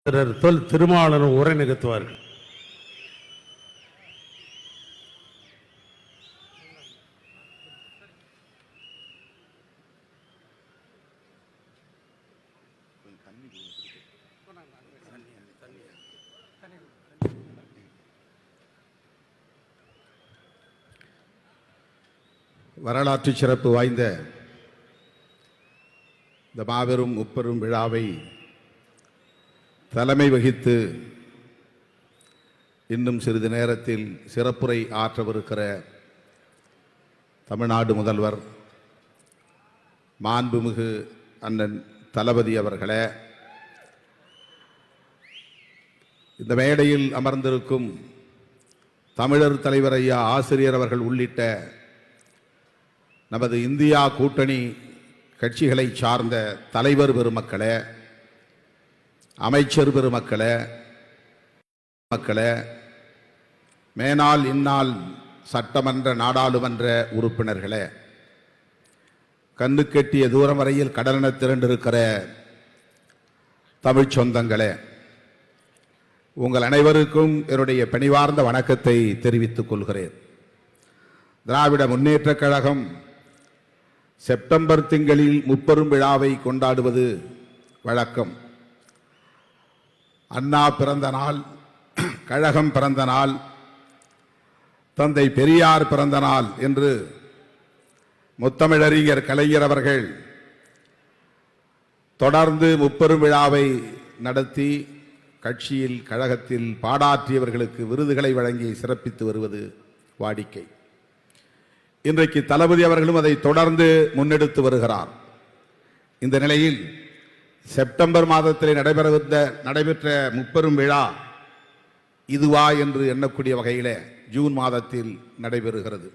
தொல் திருமாவளவன் உரை நிகழ்த்துவார்கள். வரலாற்று சிறப்பு வாய்ந்த இந்த மாபெரும் முப்பெரும் விழாவை தலைமை வகித்து இன்னும் சிறிது நேரத்தில் சிறப்புரை ஆற்றவிருக்கிற தமிழ்நாடு முதல்வர் மாண்புமிகு அண்ணன் தளபதி அவர்களே, இந்த மேடையில் அமர்ந்திருக்கும் தமிழர் தலைவர் ஐயா ஆசிரியர் அவர்கள் உள்ளிட்ட நமது இந்தியா கூட்டணி கட்சிகளை சார்ந்த தலைவர் பெருமக்களே, அமைச்சர் பெருமக்களே, மேனாள் இந்நாள் சட்டமன்ற நாடாளுமன்ற உறுப்பினர்களே, கண்ணு கெட்டிய தூரம் வரையில் கடலென திரண்டிருக்கிற தமிழ் சொந்தங்களே, உங்கள் அனைவருக்கும் என்னுடைய பணிவார்ந்த வணக்கத்தை தெரிவித்துக் கொள்கிறேன். திராவிட முன்னேற்றக் கழகம் செப்டம்பர் திங்களில் முப்பெரும் விழாவை கொண்டாடுவது வழக்கம். அண்ணா பிறந்த நாள், கழகம் பிறந்த நாள், தந்தை பெரியார் பிறந்த நாள் என்று முத்தமிழறிஞர் கலைஞர் அவர்கள் தொடர்ந்து முப்பெரும் விழாவை நடத்தி கட்சியில் கழகத்தில் பாடாற்றியவர்களுக்கு விருதுகளை வழங்கி சிறப்பித்து வருவது வாடிக்கை. இன்றைக்கு தளபதி அவர்களும் அதை தொடர்ந்து முன்னெடுத்து வருகிறார். இந்த நிலையில் செப்டம்பர் மாதத்தில் நடைபெற்ற முப்பெரும் விழா இதுவா என்று எண்ணக்கூடிய வகையில் ஜூன் மாதத்தில் நடைபெறுகிறது.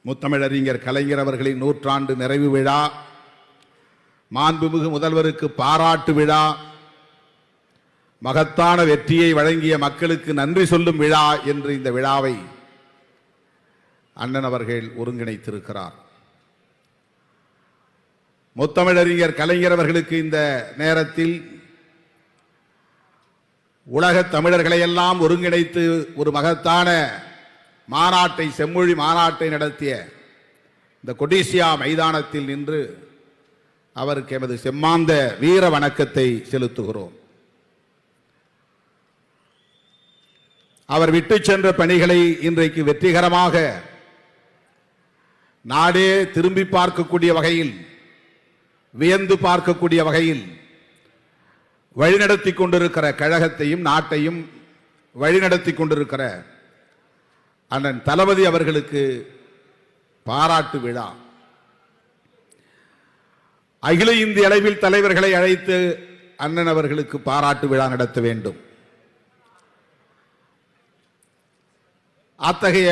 முத்தமிழறிஞர் கலைஞர் அவர்களின் நூற்றாண்டு நிறைவு விழா, மாண்புமிகு முதல்வருக்கு பாராட்டு விழா, மகத்தான வெற்றியை வழங்கிய மக்களுக்கு நன்றி சொல்லும் விழா என்று இந்த விழாவை அண்ணன் அவர்கள் ஒருங்கிணைத்திருக்கிறார். முத்தமிழறிஞர் கலைஞர் அவர்களுக்கு இந்த நேரத்தில் உலக தமிழர்களை எல்லாம் ஒருங்கிணைத்து ஒரு மகத்தான மாநாட்டை, செம்மொழி மாநாட்டை நடத்திய இந்த கொடிசியா மைதானத்தில் நின்று அவருக்கு எமது செம்மாந்த வீர வணக்கத்தை செலுத்துகிறோம். அவர் விட்டு சென்ற பணிகளை இன்றைக்கு வெற்றிகரமாக நாடே திரும்பி பார்க்கக்கூடிய வகையில், வியந்து பார்க்கக்கூடிய வகையில் வழிநடத்தி கொண்டிருக்கிற கழகத்தையும் நாட்டையும் வழிநடத்தி கொண்டிருக்கிற அண்ணன் தளபதி அவர்களுக்கு பாராட்டு விழா. அகில இந்திய அளவில் தலைவர்களை அழைத்து அண்ணன் அவர்களுக்கு பாராட்டு விழா நடத்த வேண்டும். அத்தகைய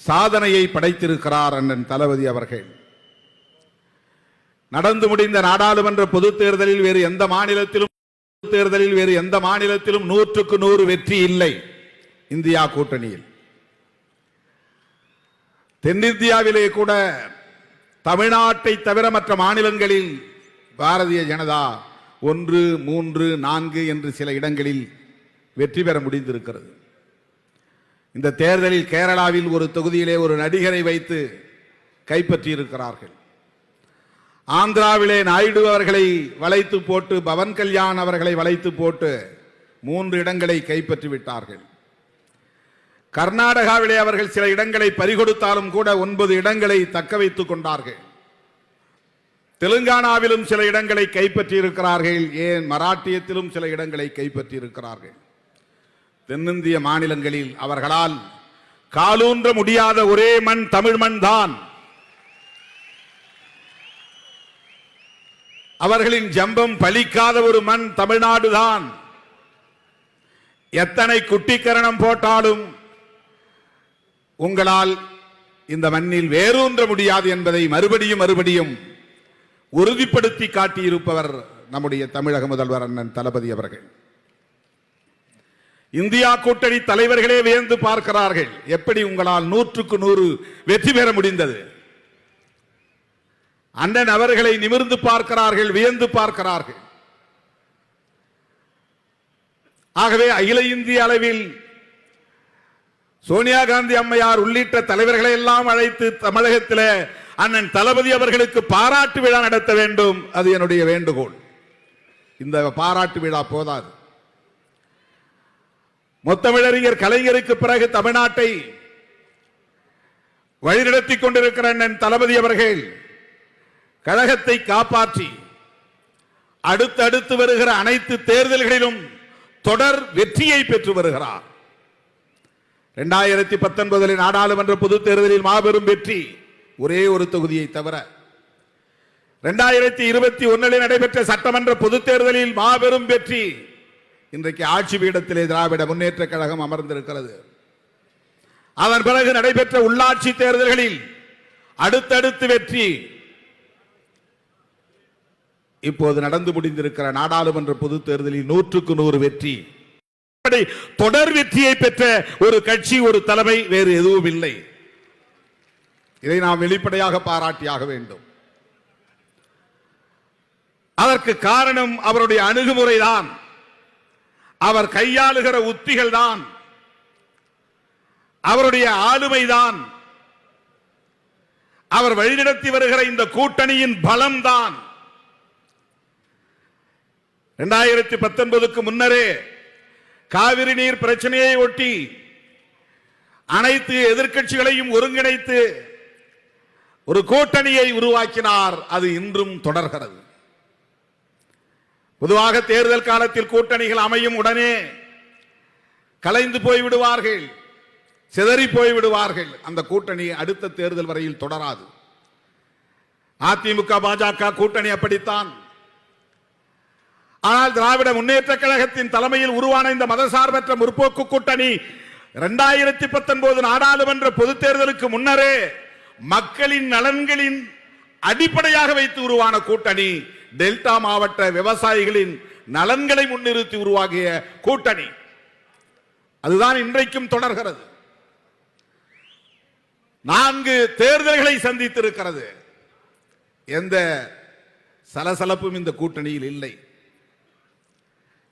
சாதனையை படைத்திருக்கிறார் அண்ணன் தளபதி அவர்கள். நடந்து முடிந்த நாடாளுமன்ற பொதுத் தேர்தலில் வேறு எந்த மாநிலத்திலும் 100க்கு 100 வெற்றி இல்லை இந்தியா கூட்டணியில். தென்னிந்தியாவிலே கூட தமிழ்நாட்டை தவிர மற்ற மாநிலங்களில் பாரதிய ஜனதா 1, 3, 4 என்று சில இடங்களில் வெற்றி பெற முடிந்திருக்கிறது. இந்த தேர்தலில் கேரளாவில் ஒரு தொகுதியிலே ஒரு நடிகரை வைத்து கைப்பற்றி இருக்கிறார்கள். ஆந்திராவிலே நாயுடு அவர்களை வளைத்து போட்டு, பவன் கல்யாண் அவர்களை வளைத்து போட்டு 3 இடங்களை கைப்பற்றி விட்டார்கள். கர்நாடகாவிலே அவர்கள் சில இடங்களை பறிகொடுத்தாலும் கூட 9 இடங்களை தக்க வைத்துக் கொண்டார்கள். தெலுங்கானாவிலும் சில இடங்களை கைப்பற்றி இருக்கிறார்கள். ஏன் மராட்டியத்திலும் சில இடங்களை கைப்பற்றி இருக்கிறார்கள். தென்னிந்திய மாநிலங்களில் அவர்களால் காலூன்ற முடியாத ஒரே மண் தமிழ் மண் தான். அவர்களின் ஜம்பம் பலிக்காத ஒரு மண் தமிழ்நாடு தான். எத்தனை குட்டிக்கரணம் போட்டாலும் உங்களால் இந்த மண்ணில் வேரூன்ற முடியாது என்பதை மறுபடியும் உறுதிப்படுத்தி காட்டியிருப்பவர் நம்முடைய தமிழக முதல்வர் அண்ணன் தளபதி அவர்கள். இந்தியா கூட்டணி தலைவர்களே வியந்து பார்க்கிறார்கள், எப்படி உங்களால் 100க்கு 100 வெற்றி பெற முடிந்தது. அண்ணன் அவர்களை நிமிர்ந்து பார்க்கிறார்கள், வியந்து பார்க்கிறார்கள். ஆகவே அகில இந்திய அளவில் சோனியா காந்தி அம்மையார் உள்ளிட்ட தலைவர்களை எல்லாம் அழைத்து தமிழகத்தில் அண்ணன் தளபதி அவர்களுக்கு பாராட்டு விழா நடத்த வேண்டும். அது என்னுடைய வேண்டுகோள். இந்த பாராட்டு விழா போதாது. முத்தமிழறிஞர் கலைஞருக்கு பிறகு தமிழ்நாட்டை வழிநடத்தி கொண்டிருக்கிற அண்ணன் தளபதி அவர்கள் கழகத்தை காப்பாற்றி அடுத்தடுத்து வருகிற அனைத்து தேர்தல்களிலும் தொடர் வெற்றியை பெற்று வருகிறார். 2019 நாடாளுமன்ற பொதுத் தேர்தலில் மாபெரும் வெற்றி, ஒரே ஒரு தொகுதியை தவிர. 2021 நடைபெற்ற சட்டமன்ற பொதுத் தேர்தலில் மாபெரும் வெற்றி. இன்றைக்கு ஆட்சி பீடத்திலே திராவிட முன்னேற்ற கழகம் அமர்ந்திருக்கிறது. அதன் பிறகு நடைபெற்ற உள்ளாட்சி தேர்தல்களில் அடுத்தடுத்து வெற்றி. இப்போது நடந்து முடிந்திருக்கிற நாடாளுமன்ற பொதுத் தேர்தலில் 100க்கு 100 வெற்றி. தொடர் வெற்றியை பெற்ற ஒரு கட்சி, ஒரு தலைமை வேறு எதுவும் இல்லை. இதை நாம் வெளிப்படையாக பாராட்டியாக வேண்டும். அதற்கு காரணம் அவருடைய அணுகுமுறைதான், அவர் கையாளுகிற உத்திகள் தான், அவருடைய ஆளுமைதான், அவர் வழிநடத்தி வருகிற இந்த கூட்டணியின் பலம்தான். 2019க்கு முன்னரே காவிரி நீர் பிரச்சனையை ஒட்டி அனைத்து எதிர்க்கட்சிகளையும் ஒருங்கிணைத்து ஒரு கூட்டணியை உருவாக்கினார். அது இன்றும் தொடர்கிறது. பொதுவாக தேர்தல் காலத்தில் கூட்டணிகள் அமையும் உடனே கலைந்து போய்விடுவார்கள், சிதறி போய்விடுவார்கள். அந்த கூட்டணி அடுத்த தேர்தல் வரையில் தொடராது. அதிமுக பாஜக கூட்டணி அப்படித்தான். ஆனால் திராவிட முன்னேற்ற கழகத்தின் தலைமையில் உருவான இந்த மதசார்பற்ற முற்போக்கு கூட்டணி 2019 நாடாளுமன்ற பொதுத் தேர்தலுக்கு முன்னரே மக்களின் நலன்களின் அடிப்படையாக வைத்து உருவான கூட்டணி. டெல்டா மாவட்ட விவசாயிகளின் நலன்களை முன்னிறுத்தி உருவாகிய கூட்டணி. அதுதான் இன்றைக்கும் தொடர்கிறது. 4 தேர்தல்களை சந்தித்திருக்கிறது. எந்த சலசலப்பும் இந்த கூட்டணியில் இல்லை,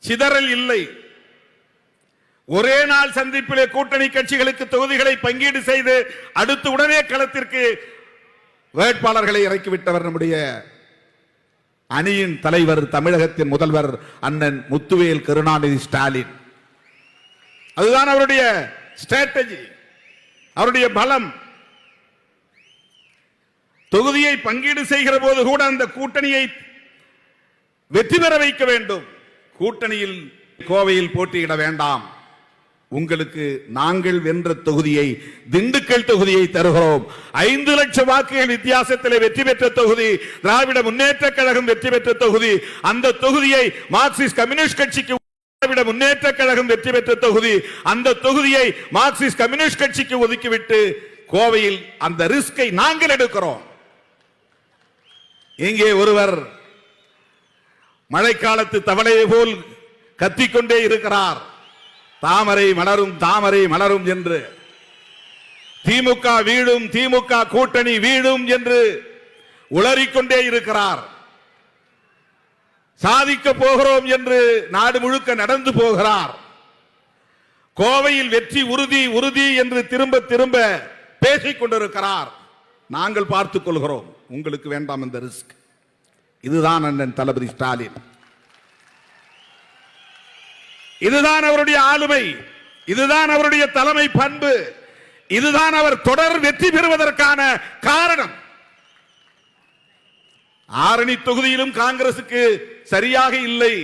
சிதறல் இல்லை. ஒரே நாள் சந்திப்பிலே கூட்டணி கட்சிகளுக்கு தொகுதிகளை பங்கீடு செய்து அடுத்து உடனே களத்திற்கு வேட்பாளர்களை இறக்கிவிட்டவர் நம்முடைய அணியின் தலைவர், தமிழகத்தின் முதல்வர் அண்ணன் முத்துவேல் கருணாநிதி ஸ்டாலின். அதுதான் அவருடைய ஸ்ட்ராட்டஜி, அவருடைய பலம். தொகுதியை பங்கீடு செய்கிற போது கூட அந்த கூட்டணியை வெற்றி பெற வைக்க வேண்டும். கூட்டணியில் கோவையில் போட்டியிட வேண்டாம், உங்களுக்கு நாங்கள் வென்ற தொகுதியை, திண்டுக்கல் தொகுதியை தருகிறோம். 5 லட்சம் வாக்குகள் வித்தியாசத்தில் வெற்றி பெற்ற தொகுதி, திராவிட முன்னேற்ற கழகம் வெற்றி பெற்ற தொகுதி. அந்த தொகுதியை மார்க்சிஸ்ட் கம்யூனிஸ்ட் கட்சிக்கு, திராவிட முன்னேற்ற கழகம் வெற்றி பெற்ற தொகுதி, அந்த தொகுதியை மார்க்சிஸ்ட் கம்யூனிஸ்ட் கட்சிக்கு ஒதுக்கிவிட்டு கோவையில் அந்த ரிஸ்கை நாங்கள் எடுக்கிறோம். இங்கே ஒருவர் மழைக்காலத்து தவளையை போல் கத்திக்கொண்டே இருக்கிறார், தாமரை மலரும் தாமரை மலரும் என்று. திமுக வீழும், திமுக கூட்டணி வீழும் என்று உளறிக்கொண்டே இருக்கிறார். சாதிக்க போகிறோம் என்று நாடு முழுக்க நடந்து போகிறார். கோவையில் வெற்றி உறுதி உறுதி என்று திரும்ப திரும்ப பேசிக் கொண்டிருக்கிறார். நாங்கள் பார்த்துக் கொள்கிறோம், உங்களுக்கு வேண்டாம் இந்த ரிஸ்க். இதுதான் அண்ணன் தளபதி ஸ்டாலின், இதுதான் அவருடைய ஆளுமை, இதுதான் அவருடைய தலைமை பண்பு, இதுதான் அவர் தொடர் வெற்றி பெறுவதற்கான காரணம். ஆரணி தொகுதியிலும் காங்கிரசுக்கு சரியாக இல்லை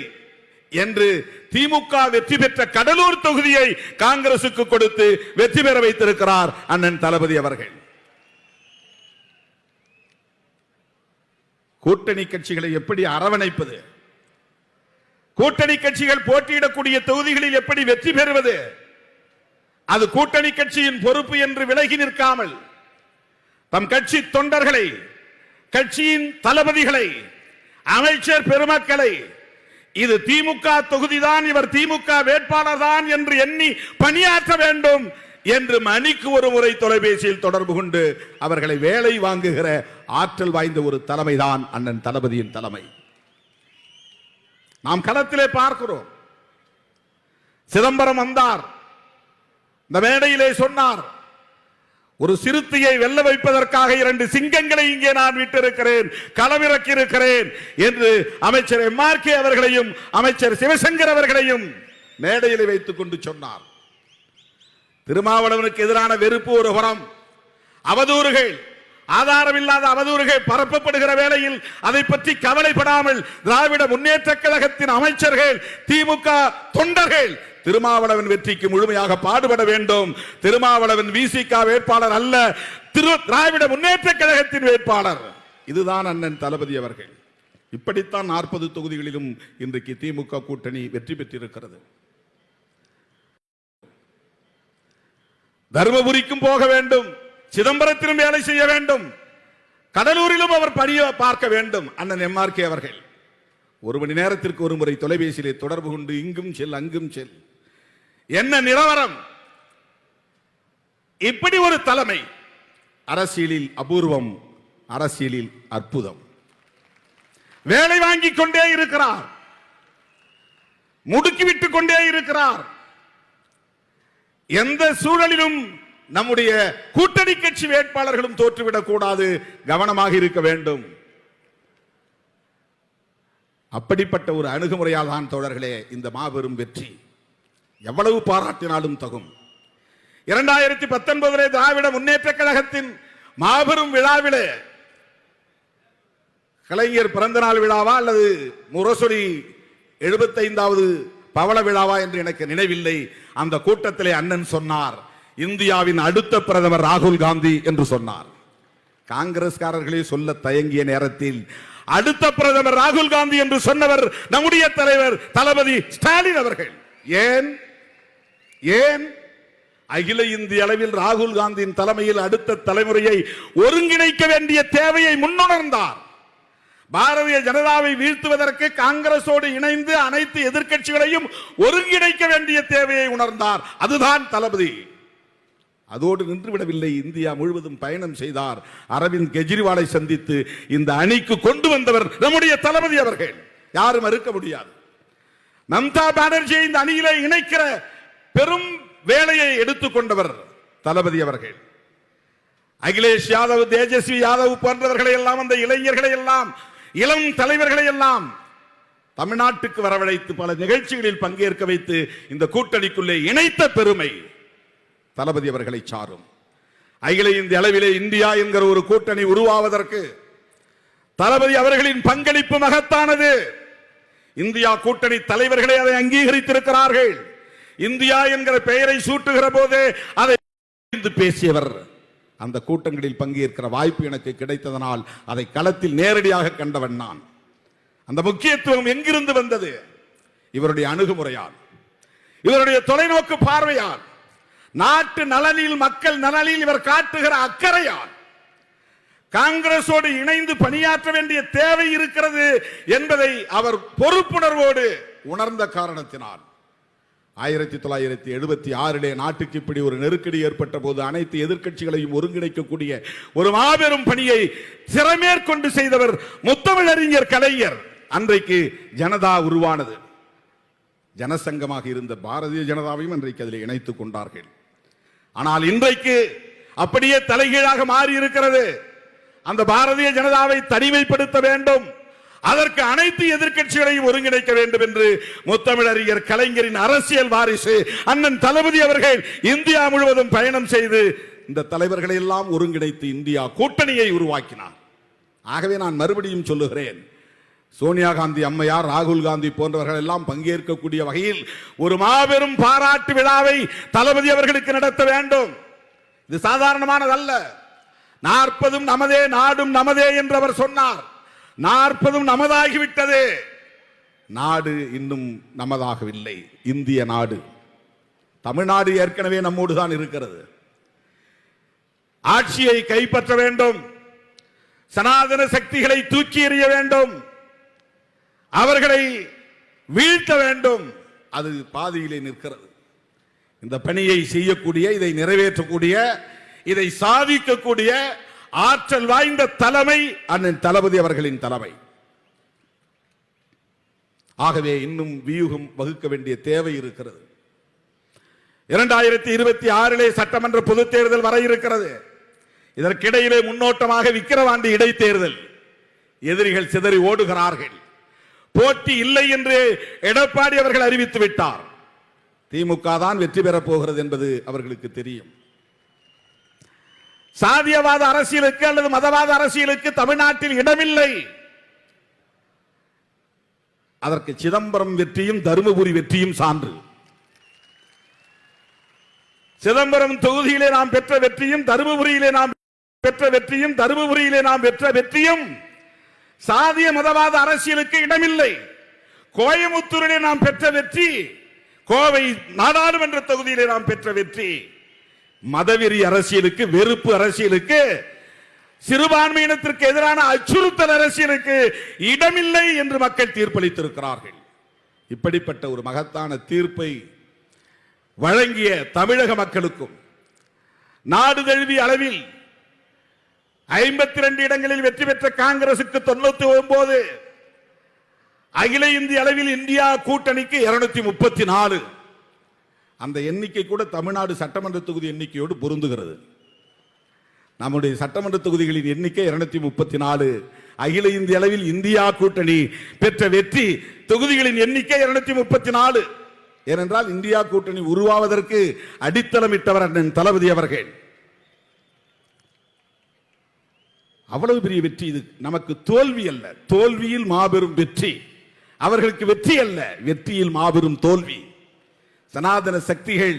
என்று திமுக வெற்றி பெற்ற கடலூர் தொகுதியை காங்கிரசுக்கு கொடுத்து வெற்றி பெற வைத்திருக்கிறார் அண்ணன் தளபதி அவர்கள். கூட்டணி கட்சிகளை எப்படி அரவணைப்பது, கூட்டணி கட்சிகள் போட்டியிடக்கூடிய தொகுதிகளில் எப்படி வெற்றி பெறுவது, அது கூட்டணி கட்சியின் பொறுப்பு என்று விலகி நிற்காமல் தம் கட்சி தொண்டர்களை, கட்சியின் தளபதிகளை, அமைச்சர் பெருமக்களை, இது திமுக தொகுதிதான், இவர் திமுக வேட்பாளர் தான் என்று எண்ணி பணியாற்ற வேண்டும். என்று மணிக்கு ஒரு முறை தொலைபேசியில் தொடர்பு கொண்டு அவர்களை வேலை வாங்குகிற ஆற்றல் வாய்ந்த ஒரு தலைமைதான் அண்ணன் தளபதியின் தலைமை. நாம் களத்திலே பார்க்கிறோம். சிதம்பரம் வந்தார், இந்த மேடையிலே சொன்னார், ஒரு சிறுத்தையை வெல்ல வைப்பதற்காக 2 சிங்கங்களை இங்கே நான் விட்டிருக்கிறேன், களமிறக்கி இருக்கிறேன் என்று அமைச்சர் MRK அவர்களையும் அமைச்சர் சிவசங்கர் அவர்களையும் மேடையில் வைத்துக் கொண்டு சொன்னார். திருமாவளவனுக்கு எதிரான வெறுப்பு ஒரு புறம், அவதூறுகள், ஆதாரமில்லாத அவதூறுகள் பரப்பப்படுகிற வேளையில் அதை பற்றி கவலைப்படாமல் திராவிட முன்னேற்ற கழகத்தின் அமைச்சர்கள், திமுக தொண்டர்கள் திருமாவளவன் வெற்றிக்கு முழுமையாக பாடுபட வேண்டும். திருமாவளவன் VCK வேட்பாளர் அல்ல, திராவிட முன்னேற்ற கழகத்தின் வேட்பாளர். இதுதான் அண்ணன் தளபதி அவர்கள். இப்படித்தான் 40 தொகுதிகளிலும் இன்றைக்கு திமுக கூட்டணி வெற்றி பெற்றிருக்கிறது. தர்மபுரிக்கும் போக வேண்டும், சிதம்பரத்திலும் வேலை செய்ய வேண்டும், கடலூரிலும் அவர் பணிய பார்க்க வேண்டும். அண்ணன் MRK அவர்கள் 1 மணி நேரத்திற்கு ஒரு முறை தொலைபேசியிலே தொடர்பு கொண்டு இங்கும் செல் அங்கும் செல். என்ன நிலவரம்! இப்படி ஒரு தலைமை அரசியலில் அபூர்வம், அரசியலில் அற்புதம். வேலை வாங்கிக் கொண்டே இருக்கிறார், முடுக்கிவிட்டுக் கொண்டே இருக்கிறார். எந்த சூழலிலும் நம்முடைய கூட்டணி கட்சி வேட்பாளர்களும் தோற்றுவிடக் கூடாது, கவனமாக இருக்க வேண்டும். அப்படிப்பட்ட ஒரு அணுகுமுறையால் தான் தோழர்களே இந்த மாபெரும் வெற்றி. எவ்வளவு பாராட்டினாலும் தகும். 2019 திராவிட முன்னேற்ற கழகத்தின் மாபெரும் விழாவிலே, கலைஞர் பிறந்த நாள் விழாவா அல்லது முரசொலி 75வது பவள விழாவா என்று எனக்கு நினைவில்லை, அந்த கூட்டத்திலே அண்ணன் சொன்னார், இந்தியாவின் அடுத்த பிரதமர் ராகுல் காந்தி என்று சொன்னார். காங்கிரஸ்காரர்களே சொல்ல தயங்கிய நேரத்தில் அடுத்த பிரதமர் ராகுல் காந்தி என்று சொன்னவர் நம்முடைய தலைவர் தளபதி ஸ்டாலின் அவர்கள். ஏன் ஏன் அகில இந்திய அளவில் ராகுல் காந்தியின் தலைமையில் அடுத்த தலைமுறையை ஒருங்கிணைக்க வேண்டிய தேவையை முன்னுணர்ந்தார். பாரதிய ஜனதாவை வீழ்த்துவதற்கு காங்கிரசோடு இணைந்து அனைத்து எதிர்க்கட்சிகளையும் ஒருங்கிணைக்க வேண்டிய தேவையை உணர்ந்தார். அதுதான் தளபதி. அதோடு நின்றுவிடவில்லை, இந்தியா முழுவதும் பயணம் செய்தார். அரவிந்த் கெஜ்ரிவாலை சந்தித்து இந்த அணிக்கு கொண்டு வந்தவர் நம்முடைய தளபதி அவர்கள். யாரும் மறுக்க முடியாது. மம்தா பானர்ஜியை இந்த அணியிலே இணைக்கிற பெரும் வேலையை எடுத்துக்கொண்டவர் தளபதி அவர்கள். அகிலேஷ் யாதவ், தேஜஸ்வி யாதவ் போன்றவர்களை எல்லாம், அந்த இளைஞர்களை எல்லாம், இளம் தலைவர்களை எல்லாம் தமிழ்நாட்டுக்கு வரவழைத்து பல நிகழ்ச்சிகளில் பங்கேற்க வைத்து இந்த கூட்டணிக்குள்ளே இணைத்த பெருமை தளபதி அவர்களை சாரும். அகில இந்திய அளவிலே இந்தியா என்கிற ஒரு கூட்டணி உருவாவதற்கு தளபதி அவர்களின் பங்களிப்பு மகத்தானது. இந்தியா கூட்டணி தலைவர்களை அதை அங்கீகரித்திருக்கிறார்கள். இந்தியா என்கிற பெயரை சூட்டுகிற போதே அதை பேசியவர். அந்த கூட்டங்களில் பங்கேற்கிற வாய்ப்பு எனக்கு கிடைத்ததனால் அதை களத்தில் நேரடியாக கண்டவன் நான். அந்த முக்கியத்துவம் எங்கிருந்து வந்தது? இவருடைய அணுகுமுறையால், இவருடைய தொலைநோக்கு பார்வையால், நாட்டு நலனில், மக்கள் நலனில் இவர் காட்டுகிற அக்கறையால், காங்கிரசோடு இணைந்து பணியாற்ற வேண்டிய தேவை இருக்கிறது என்பதை அவர் பொறுப்புணர்வோடு உணர்ந்த காரணத்தினால் 1976 நாட்டுக்கு இப்படி ஒரு நெருக்கடி ஏற்பட்ட போது அனைத்து எதிர்க்கட்சிகளையும் ஒருங்கிணைக்கக்கூடிய ஒரு மாபெரும் பணியை சிறமேற்கொண்டு செய்தவர் முத்தமிழறிஞர் கலைஞர். அன்றைக்கு ஜனதா உருவானது. ஜனசங்கமாக இருந்த பாரதிய ஜனதாவையும் அன்றைக்கு அதில் இணைத்துக் கொண்டார்கள். ஆனால் இன்றைக்கு அப்படியே தலைகீழாக மாறி இருக்கிறது. அந்த பாரதிய ஜனதாவை தனிமைப்படுத்த வேண்டும், அதற்கு அனைத்து எதிர்க்கட்சிகளையும் ஒருங்கிணைக்க வேண்டும் என்று முத்தமிழறிஞர் கலைஞரின் அரசியல் வாரிசு அண்ணன் தளபதி அவர்கள் இந்தியா முழுவதும் பயணம் செய்து இந்த தலைவர்களை எல்லாம் ஒருங்கிணைத்து இந்தியா கூட்டணியை உருவாக்கினார். ஆகவே நான் மறுபடியும் சொல்லுகிறேன், சோனியா காந்தி அம்மையார், ராகுல் காந்தி போன்றவர்கள் எல்லாம் பங்கேற்கக்கூடிய வகையில் ஒரு மாபெரும் பாராட்டு விழாவை தளபதி அவர்களுக்கு நடத்த வேண்டும். இது சாதாரணமானதல்ல. 40 நமதே, நாடும் நமதே என்று அவர் சொன்னார். 40 நமதாகிவிட்டது. நாடு இன்னும் நமதாகவில்லை. இந்திய நாடு, தமிழ்நாடு ஏற்கனவே நம்மோடு தான் இருக்கிறது. ஆட்சியை கைப்பற்ற வேண்டும், சனாதன சக்திகளை தூக்கி எறிய வேண்டும், அவர்களை வீழ்த்த வேண்டும். அது பாதியிலே நிற்கிறது. இந்த பணியை செய்யக்கூடிய, இதை நிறைவேற்றக்கூடிய, இதை சாதிக்கக்கூடிய ஆற்றல் வாய்ந்த தலைமை அண்ணன் தளபதி அவர்களின் தலைமை. ஆகவே இன்னும் வியூகம் வகுக்க வேண்டிய தேவை இருக்கிறது. 2026 சட்டமன்ற பொதுத் தேர்தல் வர இருக்கிறது. இதற்கிடையிலே முன்னோட்டமாக விக்கிரவாண்டி இடைத்தேர்தல். எதிரிகள் சிதறி ஓடுகிறார்கள். போட்டி இல்லை என்று எடப்பாடி அவர்கள் அறிவித்து விட்டார். திமுக தான் வெற்றி பெறப் போகிறது என்பது அவர்களுக்கு தெரியும். சாதியவாத அரசியலுக்கு அல்லது மதவாத அரசியலுக்கு தமிழ்நாட்டில் இடமில்லை. அதற்கு சிதம்பரம் வெற்றியும் தருமபுரி வெற்றியும் சான்று. சிதம்பரம் தொகுதியிலே நாம் பெற்ற வெற்றியும் தருமபுரியிலே நாம் பெற்ற வெற்றியும் தருமபுரியிலே நாம் பெற்ற வெற்றியும் சாதிய மதவாத அரசியலுக்கு இடமில்லை. கோயமுத்தூரிலே நாம் பெற்ற வெற்றி, கோவை நாடாளுமன்ற தொகுதியிலே நாம் பெற்ற வெற்றி மதவெறி அரசியலுக்கு, வெறுப்பு அரசியலுக்கு, சிறுபான்மையினத்திற்கு எதிரான அச்சுறுத்தல் அரசியலுக்கு இடமில்லை என்று மக்கள் தீர்ப்பளித்திருக்கிறார்கள். இப்படிப்பட்ட ஒரு மகத்தான தீர்ப்பை வழங்கிய தமிழக மக்களுக்கும், நாடு தழுவிய அளவில் 52 இடங்களில் வெற்றி பெற்ற காங்கிரசுக்கு 99, அகில இந்திய அளவில் இந்தியா கூட்டணிக்கு 234. அந்த எண்ணிக்கை கூட தமிழ்நாடு சட்டமன்ற தொகுதி எண்ணிக்கையோடு பொருந்துகிறது. நம்முடைய சட்டமன்ற தொகுதிகளின் எண்ணிக்கை 234. அகில இந்திய அளவில் இந்தியா கூட்டணி பெற்ற வெற்றி தொகுதிகளின் எண்ணிக்கை 234. ஏனென்றால் இந்தியா கூட்டணி உருவாவதற்கு அடித்தளமிட்டவர் அண்ணன் தளபதி அவர்கள். அவ்வளவு பெரிய வெற்றி இது. நமக்கு தோல்வி அல்ல, தோல்வியில் மாபெரும் வெற்றி. அவர்களுக்கு வெற்றி அல்ல, வெற்றியில் மாபெரும் தோல்வி. சனாதன சக்திகள்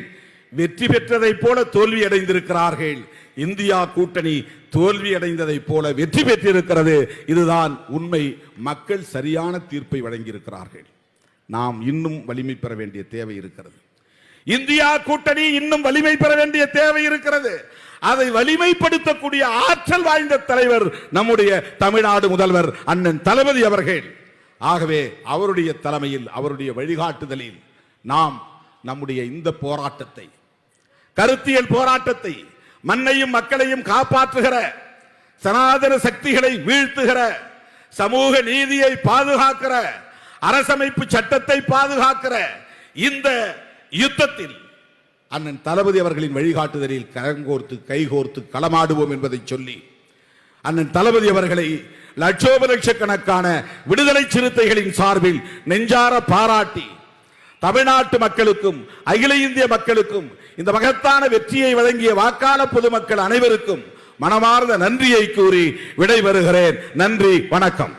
வெற்றி பெற்றதை போல தோல்வி அடைந்திருக்கிறார்கள். இந்தியா கூட்டணி தோல்வி அடைந்ததை போல வெற்றி பெற்றிருக்கிறது. இதுதான் உண்மை. மக்கள் சரியான தீர்ப்பை வழங்கியிருக்கிறார்கள். நாம் இன்னும் வலிமை பெற வேண்டிய தேவை இருக்கிறது. இந்தியா கூட்டணி இன்னும் வலிமை பெற வேண்டிய தேவை இருக்கிறது. அதை வலிமைப்படுத்தக்கூடிய ஆற்றல் வாய்ந்த தலைவர் நம்முடைய தமிழ்நாடு முதல்வர் அண்ணன் தளபதி அவர்கள். ஆகவே அவருடைய தலைமையில், அவருடைய வழிகாட்டுதலில் நாம் நம்முடைய இந்த போராட்டத்தை, கருத்தியல் போராட்டத்தை, மண்ணையும் மக்களையும் காப்பாற்றுகிற, சனாதன சக்திகளை வீழ்த்துகிற, சமூக நீதியை பாதுகாக்கிற, அரசமைப்பு சட்டத்தை பாதுகாக்கிற இந்த யுத்தத்தில் அண்ணன் தளபதி அவர்களின் வழிகாட்டுதலில் கரங்கோர்த்து கைகோர்த்து களமாடுவோம் என்பதை சொல்லி, அண்ணன் தளபதி அவர்களை லட்சோப லட்சக்கணக்கான விடுதலை சிறுத்தைகளின் சார்பில் நெஞ்சார பாராட்டி, தமிழ்நாட்டு மக்களுக்கும் அகில இந்திய மக்களுக்கும் இந்த மகத்தான வெற்றியை வழங்கிய வாக்காளர் பொதுமக்கள் அனைவருக்கும் மனமார்ந்த நன்றியை கூறி விடைபெறுகிறேன். நன்றி, வணக்கம்.